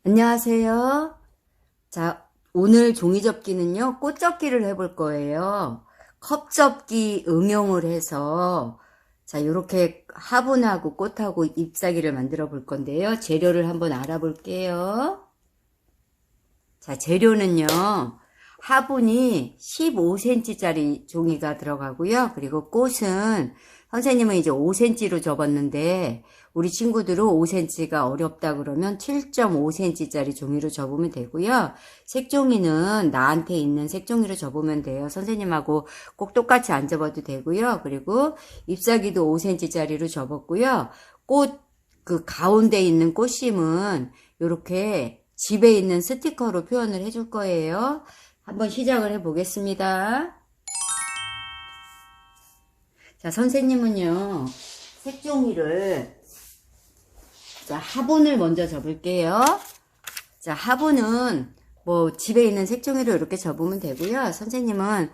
안녕하세요. 자, 오늘 종이접기는요, 꽃접기를 해볼 거예요. 컵접기 응용을 해서, 자, 요렇게 화분하고 꽃하고 잎사귀를 만들어 볼 건데요. 재료를 한번 알아볼게요. 자, 재료는요, 화분이 15cm짜리 종이가 들어가고요. 그리고 꽃은 선생님은 이제 5cm로 접었는데 우리 친구들은 5cm가 어렵다 그러면 7.5cm짜리 종이로 접으면 되고요. 색종이는 나한테 있는 색종이로 접으면 돼요. 선생님하고 꼭 똑같이 안 접어도 되고요. 그리고 잎사귀도 5cm짜리로 접었고요. 꽃 그 가운데 있는 꽃심은 이렇게 집에 있는 스티커로 표현을 해줄 거예요. 한번 시작을 해 보겠습니다. 자, 선생님은요, 색종이를, 자, 화분을 먼저 접을게요. 자, 화분은 뭐 집에 있는 색종이로 이렇게 접으면 되고요. 선생님은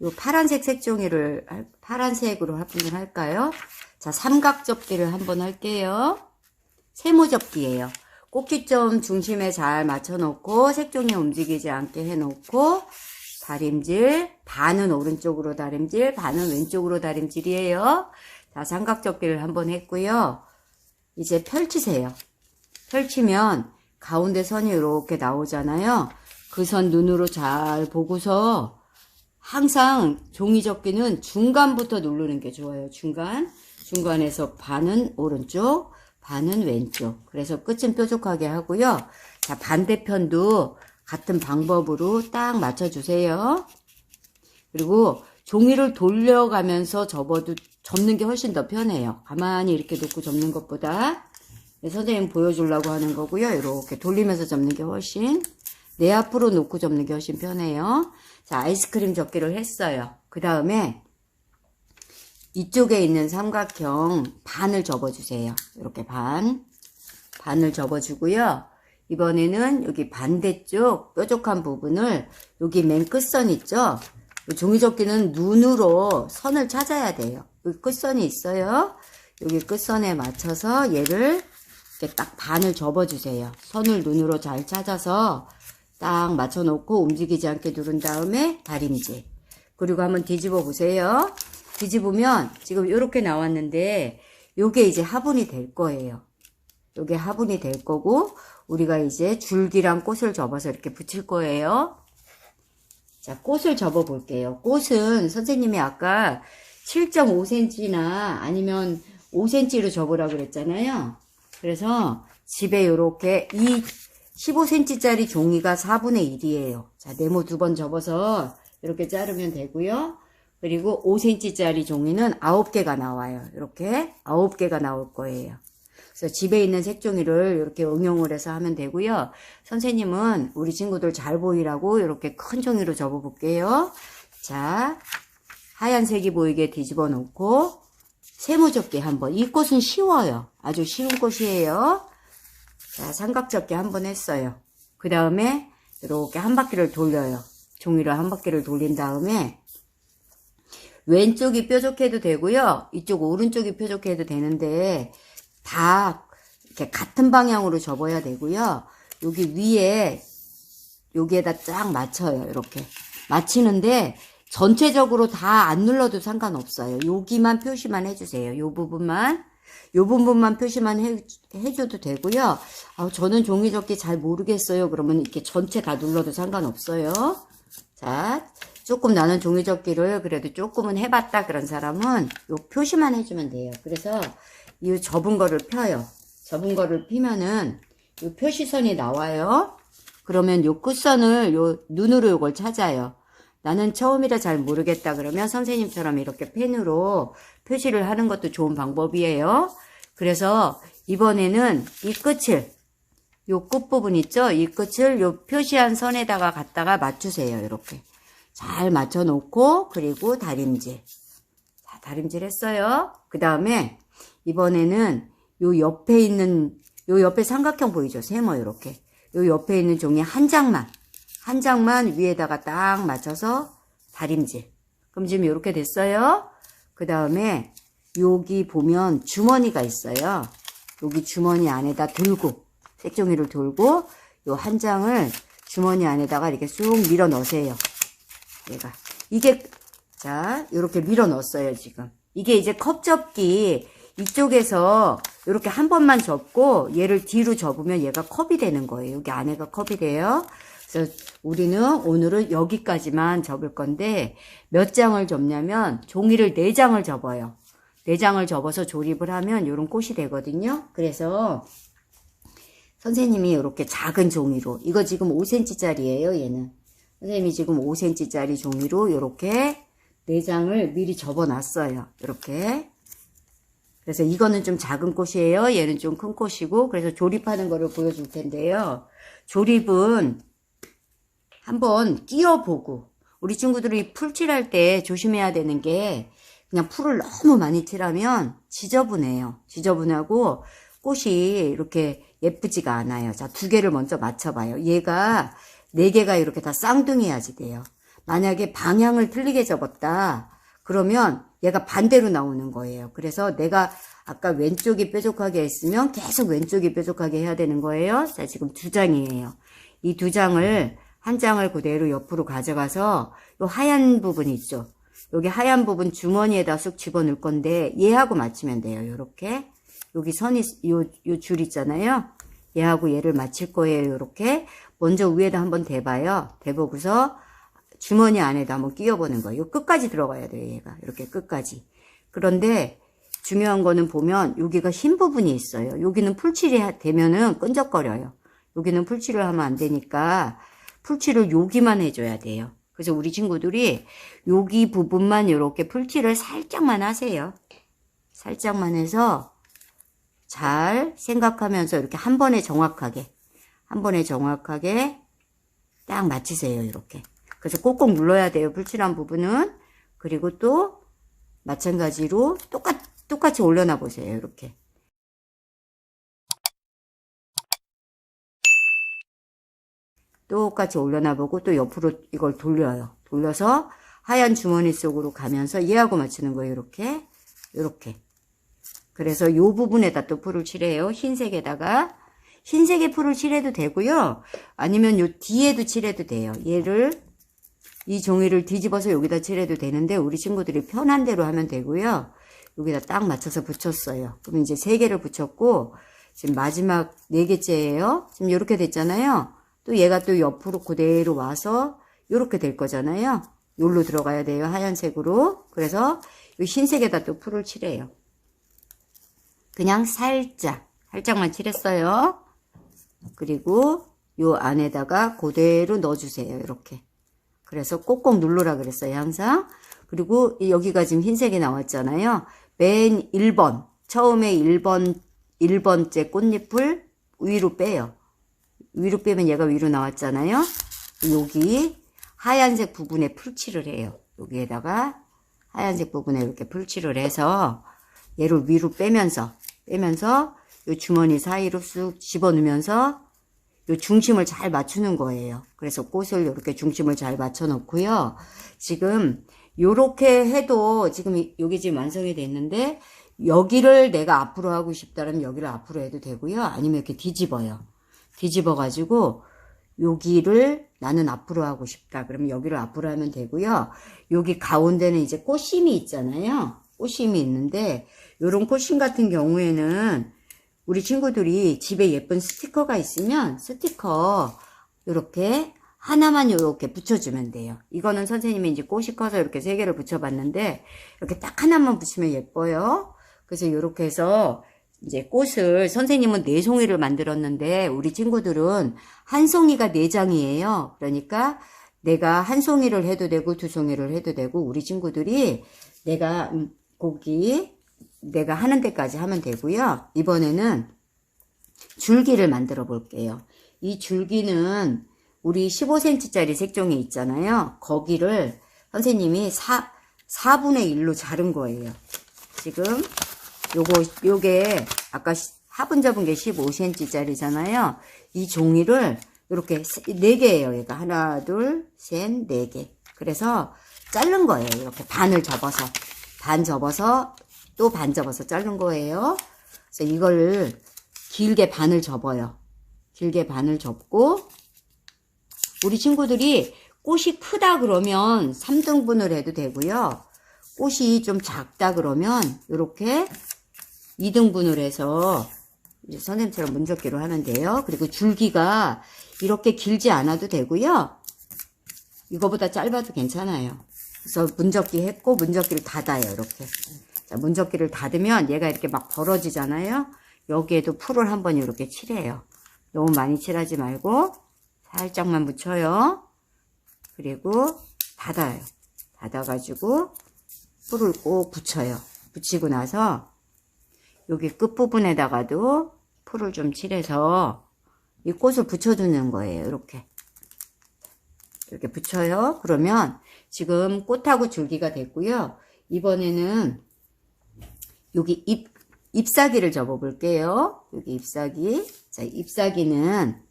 요 파란색 색종이를, 파란색으로 화분을 할까요? 자, 삼각접기를 한번 할게요. 세모접기예요. 꼭지점 중심에 잘 맞춰놓고 색종이 움직이지 않게 해놓고 다림질, 반은 오른쪽으로 다림질, 반은 왼쪽으로 다림질이에요. 자, 삼각접기를 한번 했고요. 이제 펼치세요. 펼치면 가운데 선이 이렇게 나오잖아요. 그 선 눈으로 잘 보고서 항상 종이접기는 중간부터 누르는 게 좋아요. 중간에서 반은 오른쪽, 반은 왼쪽. 그래서 끝은 뾰족하게 하고요. 자, 반대편도 같은 방법으로 딱 맞춰주세요. 그리고 종이를 돌려가면서 접는 게 훨씬 더 편해요. 가만히 이렇게 놓고 접는 것보다. 선생님 보여주려고 하는 거고요. 이렇게 돌리면서 접는 게 훨씬, 내 앞으로 놓고 접는 게 훨씬 편해요. 자, 아이스크림 접기를 했어요. 그 다음에 이쪽에 있는 삼각형 반을 접어주세요. 이렇게 반을 접어주고요. 이번에는 여기 반대쪽 뾰족한 부분을 여기 맨 끝선 있죠? 종이접기는 눈으로 선을 찾아야 돼요. 여기 끝선이 있어요. 여기 끝선에 맞춰서 얘를 이렇게 딱 반을 접어주세요. 선을 눈으로 잘 찾아서 딱 맞춰놓고 움직이지 않게 누른 다음에 다림질. 그리고 한번 뒤집어 보세요. 뒤집으면 지금 이렇게 나왔는데 요게 이제 화분이 될 거예요. 요게 화분이 될 거고 우리가 이제 줄기랑 꽃을 접어서 이렇게 붙일 거예요. 자, 꽃을 접어 볼게요. 꽃은 선생님이 아까 7.5cm나 아니면 5cm로 접으라 그랬잖아요. 그래서 집에 요렇게 이 15cm짜리 종이가 4분의 1이에요. 자, 네모 2번 접어서 이렇게 자르면 되고요. 그리고 5cm짜리 종이는 9개가 나와요. 이렇게 9개가 나올 거예요. 그래서 집에 있는 색종이를 이렇게 응용을 해서 하면 되고요. 선생님은 우리 친구들 잘 보이라고 이렇게 큰 종이로 접어 볼게요. 자, 하얀색이 보이게 뒤집어 놓고 세모접기 한번. 이 꽃은 쉬워요. 아주 쉬운 꽃이에요. 자, 삼각접기 한번 했어요. 그 다음에 이렇게 한 바퀴를 돌려요. 종이를 한 바퀴를 돌린 다음에 왼쪽이 뾰족해도 되고요. 이쪽 오른쪽이 뾰족해도 되는데 다 이렇게 같은 방향으로 접어야 되고요. 여기 위에 여기에다 쫙 맞춰요. 이렇게 맞히는데 전체적으로 다 안 눌러도 상관없어요. 여기만 표시만 해주세요. 요 부분만 표시만 해줘도 되고요. 저는 종이접기 잘 모르겠어요. 그러면 이렇게 전체 다 눌러도 상관없어요. 자, 조금 나는 종이접기를 그래도 조금은 해봤다 그런 사람은 요 표시만 해주면 돼요. 그래서 이 접은 거를 펴요. 접은 거를 피면은 요 표시선이 나와요. 그러면 요 끝선을 요 눈으로 요걸 찾아요. 나는 처음이라 잘 모르겠다 그러면 선생님처럼 이렇게 펜으로 표시를 하는 것도 좋은 방법이에요. 그래서 이번에는 이 끝을, 요 끝부분 있죠? 이 끝을 요 표시한 선에다가 갖다가 맞추세요. 이렇게. 잘 맞춰놓고, 그리고 다림질. 자, 다림질 했어요. 그 다음에 이번에는 요 옆에 삼각형 보이죠? 세모 이렇게. 요 옆에 있는 종이 한 장만 위에다가 딱 맞춰서 다림질. 그럼 지금 이렇게 됐어요. 그 다음에 여기 보면 주머니가 있어요. 여기 주머니 안에다 들고 색종이를 돌고 요 한 장을 주머니 안에다가 이렇게 쑥 밀어 넣으세요. 얘가 이게 자 요렇게 밀어 넣었어요. 지금 이게 이제 컵 접기 이쪽에서 이렇게 한 번만 접고 얘를 뒤로 접으면 얘가 컵이 되는 거예요. 여기 안에가 컵이 돼요. 그래서 우리는 오늘은 여기까지만 접을 건데 몇 장을 접냐면 종이를 4장을 접어요. 4장을 접어서 조립을 하면 이런 꽃이 되거든요. 그래서 선생님이 이렇게 작은 종이로 이거 지금 5cm짜리예요. 얘는 선생님이 지금 5cm짜리 종이로 이렇게 4장을 미리 접어 놨어요. 이렇게. 그래서 이거는 좀 작은 꽃이에요. 얘는 좀 큰 꽃이고. 그래서 조립하는 거를 보여줄 텐데요. 조립은 한번 끼워보고 우리 친구들이 풀 칠할 때 조심해야 되는 게 그냥 풀을 너무 많이 칠하면 지저분해요. 지저분하고 꽃이 이렇게 예쁘지가 않아요. 자, 2개를 먼저 맞춰봐요. 얘가 4개가 이렇게 다 쌍둥이야지 돼요. 만약에 방향을 틀리게 접었다 그러면 얘가 반대로 나오는 거예요. 그래서 내가 아까 왼쪽이 뾰족하게 했으면 계속 왼쪽이 뾰족하게 해야 되는 거예요. 자, 지금 2장이에요. 이 2장을 한 장을 그대로 옆으로 가져가서 요 하얀 부분 있죠. 여기 하얀 부분 주머니에다 쑥 집어넣을 건데 얘하고 맞추면 돼요. 요렇게 여기 선이 요 줄 있잖아요. 얘하고 얘를 맞출 거예요. 요렇게 먼저 위에다 한번 대봐요. 대보고서 주머니 안에다 한번 끼워보는 거예요. 요 끝까지 들어가야 돼요. 얘가 이렇게 끝까지. 그런데 중요한 거는 보면 여기가 흰 부분이 있어요. 여기는 풀칠이 되면은 끈적거려요. 여기는 풀칠을 하면 안 되니까 풀칠을 여기만 해줘야 돼요. 그래서 우리 친구들이 여기 부분만 이렇게 풀칠을 살짝만 하세요. 살짝만 해서 잘 생각하면서 이렇게 한 번에 정확하게 딱 맞추세요. 이렇게. 그래서 꼭꼭 눌러야 돼요. 풀칠한 부분은. 그리고 또 마찬가지로 똑같이 올려놔 보세요. 이렇게. 똑같이 올려놔 보고 또 옆으로 이걸 돌려요. 돌려서 하얀 주머니 속으로 가면서 얘하고 맞추는 거예요. 이렇게. 그래서 요 부분에다 또 풀을 칠해요. 흰색에다가. 흰색에 풀을 칠해도 되고요. 아니면 요 뒤에도 칠해도 돼요. 이 종이를 뒤집어서 여기다 칠해도 되는데 우리 친구들이 편한 대로 하면 되고요. 여기다 딱 맞춰서 붙였어요. 그럼 이제 3개를 붙였고 지금 마지막 4개째예요. 지금 이렇게 됐잖아요. 또 얘가 또 옆으로 그대로 와서 이렇게 될 거잖아요. 여기로 들어가야 돼요. 하얀색으로. 그래서 이 흰색에다 또 풀을 칠해요. 그냥 살짝만 칠했어요. 그리고 요 안에다가 그대로 넣어주세요. 이렇게. 그래서 꼭꼭 누르라 그랬어요. 항상. 그리고 여기가 지금 흰색이 나왔잖아요. 맨 1번. 처음에 1번째 꽃잎을 위로 빼요. 위로 빼면 얘가 위로 나왔잖아요. 여기 하얀색 부분에 풀칠을 해요. 여기에다가 하얀색 부분에 이렇게 풀칠을 해서 얘를 위로 빼면서 요 주머니 사이로 쑥 집어넣으면서 요 중심을 잘 맞추는 거예요. 그래서 꽃을 이렇게 중심을 잘 맞춰 놓고요. 지금 요렇게 해도 지금 여기 지금 완성이 됐는데 여기를 내가 앞으로 하고 싶다면 여기를 앞으로 해도 되고요. 아니면 이렇게 뒤집어요. 뒤집어 가지고 여기를 나는 앞으로 하고 싶다. 그러면 여기를 앞으로 하면 되고요. 여기 가운데는 이제 꽃심이 있잖아요. 꽃심이 있는데 요런 꽃심 같은 경우에는 우리 친구들이 집에 예쁜 스티커가 있으면 스티커 이렇게 하나만 이렇게 붙여주면 돼요. 이거는 선생님이 이제 꽃이 커서 이렇게 3개를 붙여봤는데 이렇게 딱 하나만 붙이면 예뻐요. 그래서 이렇게 해서 이제 꽃을 선생님은 4송이를 만들었는데 우리 친구들은 한 송이가 4장이에요. 그러니까 내가 한 송이를 해도 되고 2송이를 해도 되고 우리 친구들이 내가 내가 하는 데까지 하면 되고요. 이번에는 줄기를 만들어 볼게요. 이 줄기는 우리 15cm짜리 색종이 있잖아요. 거기를 선생님이 4분의 1로 자른 거예요. 지금 요게 아까 화분 접은 게 15cm짜리잖아요. 이 종이를 이렇게 4개예요. 얘가 하나, 둘, 셋, 4개. 그래서 자른 거예요. 이렇게 반을 접어서 또 반 접어서 자른 거예요. 그래서 이걸 길게 반을 접어요. 길게 반을 접고, 우리 친구들이 꽃이 크다 그러면 3등분을 해도 되고요. 꽃이 좀 작다 그러면 이렇게 2등분을 해서 이제 선생님처럼 문접기로 하면 돼요. 그리고 줄기가 이렇게 길지 않아도 되고요. 이거보다 짧아도 괜찮아요. 그래서 문접기 했고 문접기를 닫아요. 이렇게. 자, 문접기를 닫으면 얘가 이렇게 막 벌어지잖아요. 여기에도 풀을 한번 이렇게 칠해요. 너무 많이 칠하지 말고 살짝만 묻혀요. 그리고 닫아요. 닫아가지고 풀을 꼭 붙여요. 붙이고 나서 여기 끝부분에다가도 풀을 좀 칠해서 이 꽃을 붙여주는 거예요. 이렇게 붙여요. 그러면 지금 꽃하고 줄기가 됐고요. 이번에는 여기 잎사귀를 접어 볼게요. 여기 잎사귀. 자, 잎사귀는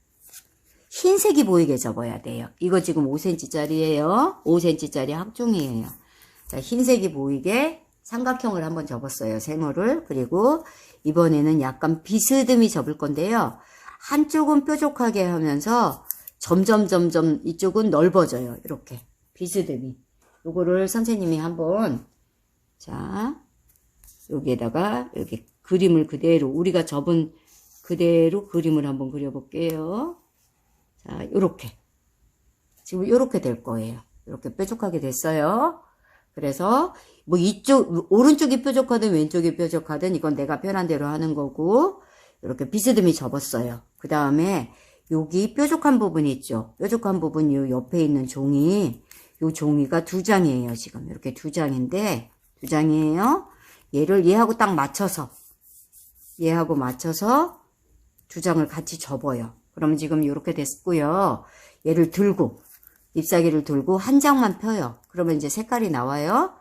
흰색이 보이게 접어야 돼요. 이거 지금 5cm짜리예요. 5cm짜리 학종이에요. 자, 흰색이 보이게 삼각형을 한번 접었어요. 세모를. 그리고 이번에는 약간 비스듬히 접을 건데요. 한쪽은 뾰족하게 하면서 점점 이쪽은 넓어져요. 이렇게 비스듬히. 요거를 선생님이 한번, 자, 여기에다가 여기 그림을 그대로, 우리가 접은 그대로 그림을 한번 그려볼게요. 자, 요렇게. 지금 요렇게 될 거예요. 이렇게 뾰족하게 됐어요. 그래서 뭐 이쪽, 오른쪽이 뾰족하든 왼쪽이 뾰족하든 이건 내가 편한 대로 하는 거고, 이렇게 비스듬히 접었어요. 그 다음에 여기 뾰족한 부분이 있죠. 뾰족한 부분 요 옆에 있는 종이, 요 종이가 2장이에요. 지금 이렇게 2장인데 2장이에요. 얘하고 딱 맞춰서, 얘하고 맞춰서 2장을 같이 접어요. 그러면 지금 이렇게 됐고요. 얘를 들고, 잎사귀를 들고 한 장만 펴요. 그러면 이제 색깔이 나와요.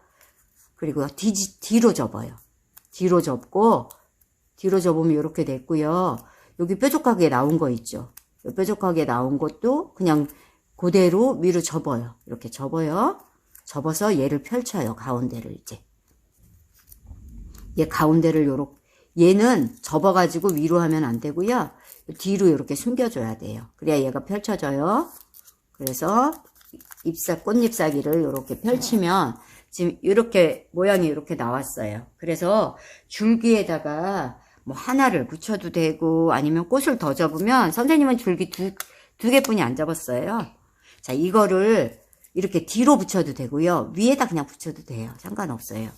그리고 뒤로 접어요. 뒤로 접고, 뒤로 접으면 이렇게 됐고요. 여기 뾰족하게 나온 거 있죠. 뾰족하게 나온 것도 그냥 그대로 위로 접어요. 이렇게 접어요. 접어서 얘를 펼쳐요. 가운데를 이제. 얘 가운데를 요렇게. 얘는 접어가지고 위로 하면 안 되고요. 뒤로 이렇게 숨겨줘야 돼요. 그래야 얘가 펼쳐져요. 그래서 꽃잎사귀를 이렇게 펼치면 지금 이렇게 모양이 이렇게 나왔어요. 그래서 줄기에다가 뭐 하나를 붙여도 되고 아니면 꽃을 더 접으면, 선생님은 줄기 두 개뿐이 안 접었어요. 자, 이거를 이렇게 뒤로 붙여도 되고요. 위에다 그냥 붙여도 돼요. 상관없어요.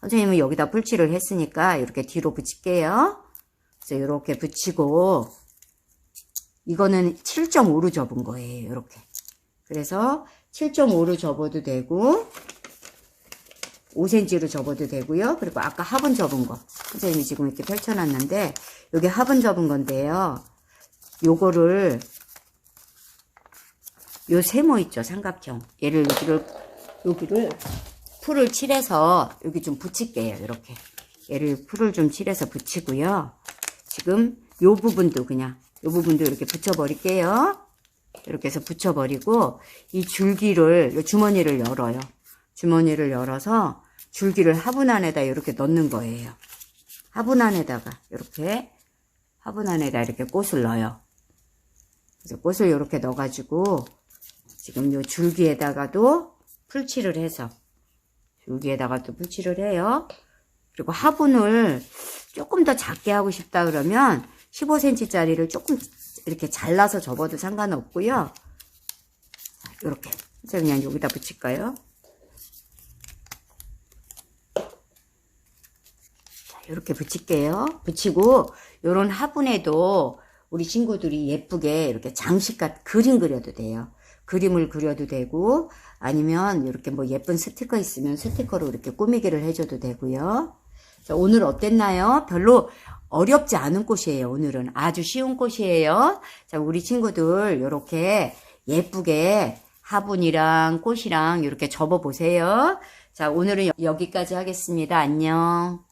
선생님은 여기다 풀칠을 했으니까 이렇게 뒤로 붙일게요. 그래서 이렇게 붙이고, 이거는 7.5로 접은 거예요. 이렇게. 그래서 7.5로 접어도 되고 5cm로 접어도 되고요. 그리고 아까 화분 접은 거 선생님이 지금 이렇게 펼쳐놨는데, 여기 화분 접은 건데요. 요거를 요 세모 있죠, 삼각형. 얘를 여기를 풀을 칠해서 여기 좀 붙일게요. 이렇게 얘를 풀을 좀 칠해서 붙이고요. 지금 요 부분도 그냥 요 부분도 이렇게 붙여버릴게요. 이렇게 해서 붙여버리고, 이 줄기를, 요 주머니를 열어요. 주머니를 열어서 줄기를 화분 안에다 이렇게 넣는 거예요. 화분 안에다가 이렇게 꽃을 넣어요. 그래서 꽃을 이렇게 넣어가지고 지금 요 줄기에다가도 풀칠을 해서, 줄기에다가도 풀칠을 해요. 그리고 화분을 조금 더 작게 하고 싶다 그러면 15cm짜리를 조금 이렇게 잘라서 접어도 상관없고요. 이렇게 그냥 여기다 붙일까요? 자, 이렇게 붙일게요. 붙이고 요런 화분에도 우리 친구들이 예쁘게 이렇게 장식같 그림 그려도 돼요. 그림을 그려도 되고, 아니면 이렇게 뭐 예쁜 스티커 있으면 스티커로 이렇게 꾸미기를 해줘도 되고요. 자, 오늘 어땠나요? 별로 어렵지 않은 꽃이에요. 오늘은 아주 쉬운 꽃이에요. 자, 우리 친구들 이렇게 예쁘게 화분이랑 꽃이랑 이렇게 접어 보세요. 자, 오늘은 여기까지 하겠습니다. 안녕.